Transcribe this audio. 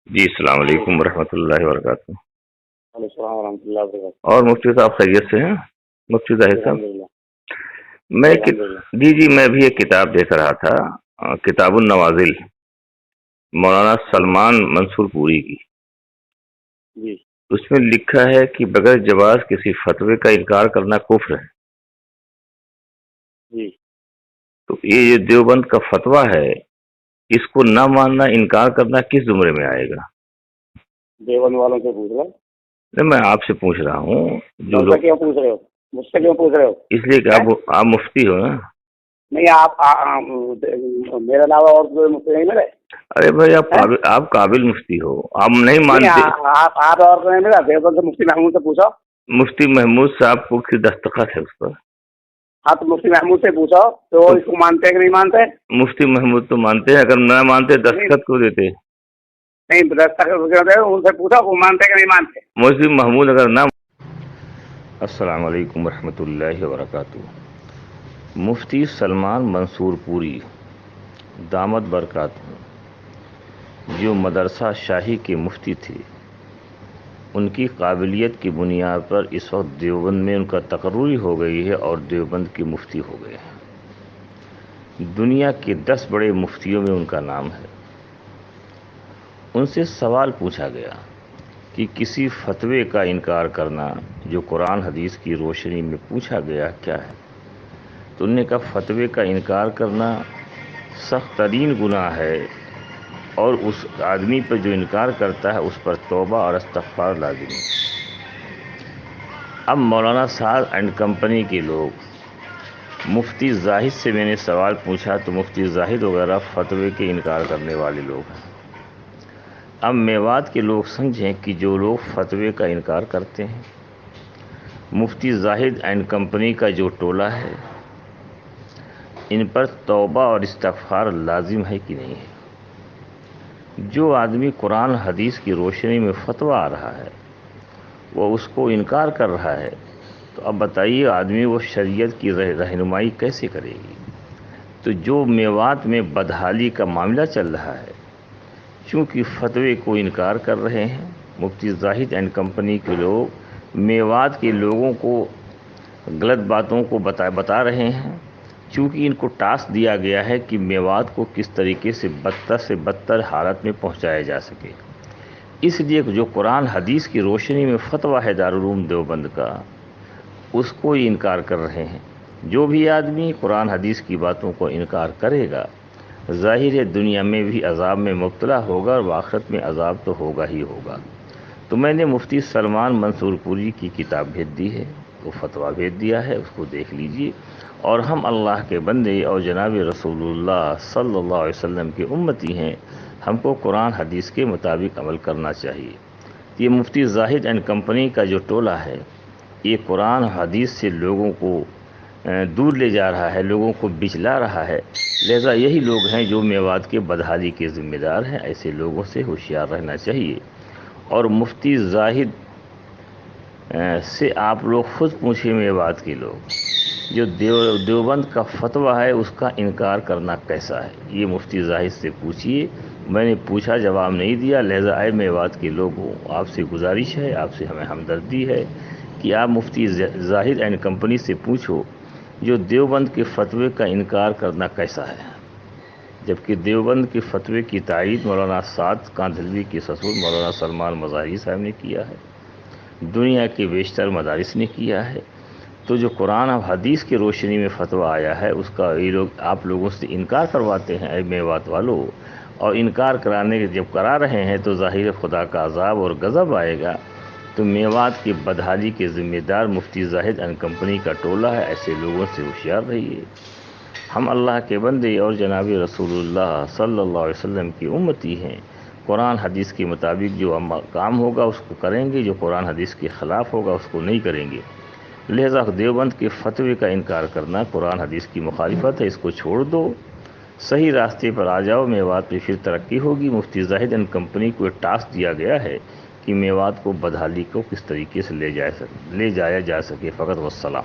جی السلام علیکم ورحمۃ اللہ وبرکاتہ۔ وعلیکم السلام ورحمۃ اللہ وبرکاتہ۔ اور مفتی صاحب خیریت سے ہیں؟ مفتی ظاہر صاحب، الحمد للہ میں الحمد للہ۔ جی میں بھی ایک کتاب دیکھ رہا تھا، کتاب النوازل، مولانا سلمان منصور پوری کی۔ جی اس میں لکھا ہے کہ بغیر جواز کسی فتوے کا انکار کرنا کفر ہے۔ جی تو یہ جو دیوبند کا فتویٰ ہے، اس کو نہ ماننا، انکار کرنا کس زمرے میں آئے گا؟ دیوبند والوں سے پوچھ رہے ہو؟ نہیں، میں آپ سے پوچھ رہا ہوں جو مجھ سے لوگ، کیوں پوچھ رہے ہو؟ مجھ سے کیوں پوچھ رہے ہو؟ اس لیے کہ آپ مفتی ہو نا۔ نہیں، آپ میرے علاوہ اور کوئی مفتی نہیں ملے؟ ارے بھائی، آپ قابل مفتی ہو، آپ نہیں مانتے؟ آپ اور کو نہیں ملا؟ دیوبند سے مفتی محمود سے پوچھو۔ مفتی محمود صاحب کو کی دستخط ہے اس پر؟ ہاں تو مفتی محمود سے پوچھو تو وہ اس کو مانتے ہیں کہ نہیں مانتے؟ مفتی محمود تو مانتے ہیں، اگر نہ مانتے دستخط کو دیتے؟ نہیں، ان سے پوچھو وہ مانتے ہیں کہ نہیں مانتے؟ مفتی محمود اگر نہ۔ السلام علیکم ورحمۃ اللہ وبرکاتہ۔ مفتی سلمان منصور پوری دامت برکاتہ، جو مدرسہ شاہی کے مفتی تھے، ان کی قابلیت کی بنیاد پر اس وقت دیوبند میں ان کا تقرری ہو گئی ہے اور دیوبند کے مفتی ہو گئے ہیں۔ دنیا کے 10 بڑے مفتیوں میں ان کا نام ہے۔ ان سے سوال پوچھا گیا کہ کسی فتوے کا انکار کرنا جو قرآن حدیث کی روشنی میں پوچھا گیا کیا ہے؟ تو انہوں نے کہا فتوے کا انکار کرنا سخت ترین گناہ ہے، اور اس آدمی پر جو انکار کرتا ہے اس پر توبہ اور استغفار لازمی ہے۔ اب مولانا سعد اینڈ کمپنی کے لوگ، مفتی زاہد سے میں نے سوال پوچھا تو مفتی زاہد وغیرہ فتوے کے انکار کرنے والے لوگ ہیں۔ اب میوات کے لوگ سمجھیں کہ جو لوگ فتوے کا انکار کرتے ہیں، مفتی زاہد اینڈ کمپنی کا جو ٹولہ ہے، ان پر توبہ اور استغفار لازم ہے کہ نہیں ہے؟ جو آدمی قرآن حدیث کی روشنی میں فتویٰ آ رہا ہے، وہ اس کو انکار کر رہا ہے، تو اب بتائیے آدمی وہ شریعت کی رہنمائی کیسے کرے گی؟ تو جو میوات میں بدحالی کا معاملہ چل رہا ہے، چونکہ فتوے کو انکار کر رہے ہیں مفتی زاہد اینڈ کمپنی کے لوگ، میوات کے لوگوں کو غلط باتوں کو بتا رہے ہیں، چونکہ ان کو ٹاسک دیا گیا ہے کہ میوات کو کس طریقے سے بدتر حالت میں پہنچایا جا سکے۔ اس لیے جو قرآن حدیث کی روشنی میں فتویٰ ہے دارالعلوم دیوبند کا، اس کو ہی انکار کر رہے ہیں۔ جو بھی آدمی قرآن حدیث کی باتوں کو انکار کرے گا، ظاہر ہے دنیا میں بھی عذاب میں مبتلا ہوگا اور آخرت میں عذاب تو ہوگا ہی ہوگا۔ تو میں نے مفتی سلمان منصور پوری کی کتاب بھیج دی ہے، وہ فتویٰ بھیج دیا ہے، اس کو دیکھ لیجئے۔ اور ہم اللہ کے بندے اور جناب رسول اللہ صلی اللہ علیہ وسلم کے امتی ہیں، ہم کو قرآن حدیث کے مطابق عمل کرنا چاہیے۔ یہ مفتی زاہد اینڈ کمپنی کا جو ٹولہ ہے، یہ قرآن حدیث سے لوگوں کو دور لے جا رہا ہے، لوگوں کو بچلا رہا ہے، لہذا یہی لوگ ہیں جو میوات کے بدحالی کے ذمہ دار ہیں۔ ایسے لوگوں سے ہوشیار رہنا چاہیے۔ اور مفتی زاہد سے آپ لوگ خود پوچھیں، میوات کے لوگ، جو دیوبند کا فتویٰ ہے اس کا انکار کرنا کیسا ہے، یہ مفتی زاہد سے پوچھیے۔ میں نے پوچھا، جواب نہیں دیا، لہذا اے میوات کے لوگوں، آپ سے گزارش ہے، آپ سے ہمیں ہمدردی ہے کہ آپ مفتی زاہد اینڈ کمپنی سے پوچھو جو دیوبند کے فتوے کا انکار کرنا کیسا ہے، جبکہ دیوبند کے فتوے کی تائید مولانا سعد کاندھلوی کے سسر مولانا سلمان مظاہری صاحب نے کیا ہے، دنیا کے بیشتر مدارس نے کیا ہے۔ تو جو قرآن اور حدیث کی روشنی میں فتویٰ آیا ہے، اس کا یہ لوگ آپ لوگوں سے انکار کرواتے ہیں اے میوات والو، اور انکار کرانے کے جب کرا رہے ہیں تو ظاہر خدا کا عذاب اور غضب آئے گا۔ تو میوات کی بدحالی کے ذمہ دار مفتی زاہد اینڈ کمپنی کا ٹولہ ہے، ایسے لوگوں سے ہوشیار رہیے۔ ہم اللہ کے بندے اور جناب رسول اللہ صلی اللہ علیہ وسلم کی امتی ہیں، قرآن حدیث کے مطابق جو کام ہوگا اس کو کریں گے، جو قرآن حدیث کے خلاف ہوگا اس کو نہیں کریں گے۔ لہذا دیوبند کے فتوے کا انکار کرنا قرآن حدیث کی مخالفت ہے، اس کو چھوڑ دو، صحیح راستے پر آ جاؤ، میوات پہ پھر ترقی ہوگی۔ مفتی زاہد اینڈ کمپنی کو ایک ٹاسک دیا گیا ہے کہ میوات کو بدحالی کو کس طریقے سے لے جایا جا سکے۔ فقط والسلام۔